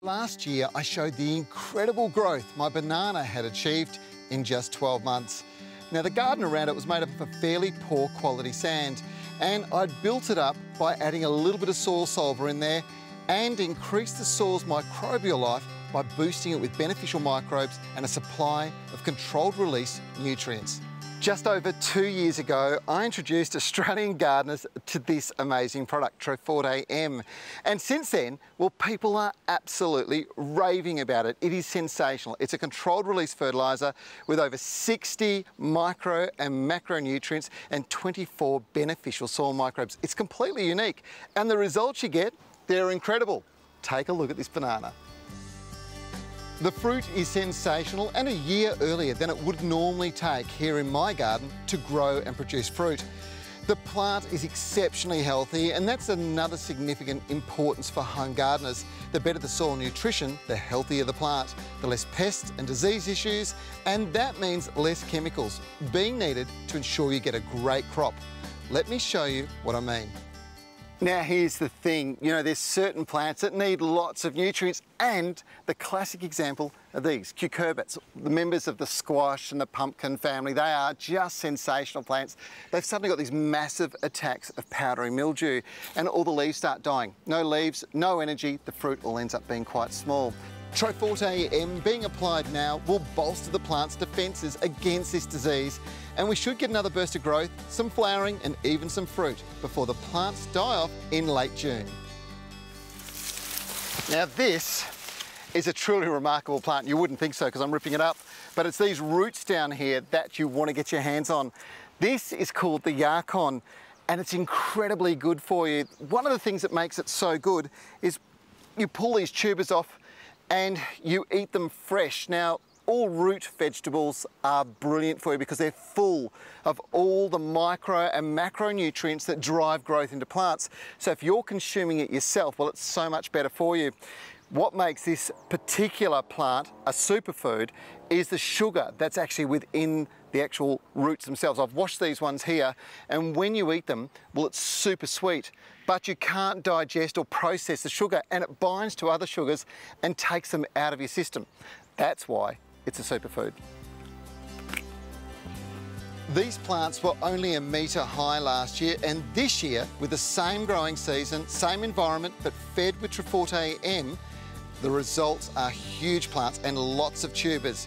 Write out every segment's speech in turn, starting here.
Last year, I showed the incredible growth my banana had achieved in just 12 months. Now, the garden around it was made up of a fairly poor quality sand, and I'd built it up by adding a little bit of soil solver in there and increased the soil's microbial life by boosting it with beneficial microbes and a supply of controlled release nutrients. Just over 2 years ago, I introduced Australian gardeners to this amazing product, Troforte M. And since then, well, people are absolutely raving about it. It is sensational. It's a controlled release fertiliser with over 60 micro and macronutrients and 24 beneficial soil microbes. It's completely unique. And the results you get, they're incredible. Take a look at this banana. The fruit is sensational and a year earlier than it would normally take here in my garden to grow and produce fruit. The plant is exceptionally healthy, and that's another significant importance for home gardeners. The better the soil nutrition, the healthier the plant, the less pests and disease issues, and that means less chemicals being needed to ensure you get a great crop. Let me show you what I mean. Now here's the thing, you know, there's certain plants that need lots of nutrients, and the classic example are these, cucurbits, the members of the squash and the pumpkin family. They are just sensational plants. They've suddenly got these massive attacks of powdery mildew and all the leaves start dying. No leaves, no energy, the fruit all ends up being quite small. Troforte M being applied now will bolster the plant's defences against this disease, and we should get another burst of growth, some flowering and even some fruit before the plants die off in late June. Now this is a truly remarkable plant. You wouldn't think so because I'm ripping it up, but it's these roots down here that you want to get your hands on. This is called the Yacon, and it's incredibly good for you. One of the things that makes it so good is you pull these tubers off and you eat them fresh. Now, all root vegetables are brilliant for you because they're full of all the micro and macronutrients that drive growth into plants. So if you're consuming it yourself, well, it's so much better for you. What makes this particular plant a superfood is the sugar that's actually within the actual roots themselves. I've washed these ones here, and when you eat them, well, it's super sweet, but you can't digest or process the sugar, and it binds to other sugars and takes them out of your system. That's why it's a superfood. These plants were only a metre high last year, and this year, with the same growing season, same environment, but fed with Troforte M, the results are huge plants and lots of tubers.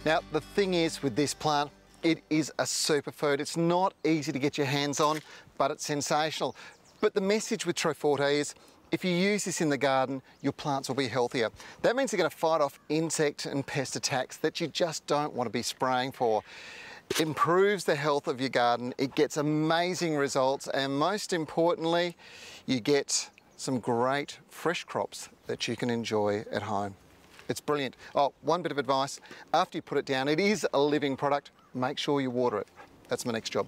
Now, the thing is with this plant, it is a superfood. It's not easy to get your hands on, but it's sensational. But the message with Troforte is, if you use this in the garden, your plants will be healthier. That means they're going to fight off insect and pest attacks that you just don't want to be spraying for. It improves the health of your garden, it gets amazing results, and most importantly, you get some great fresh crops that you can enjoy at home. It's brilliant. Oh, one bit of advice, after you put it down, it is a living product, make sure you water it. That's my next job.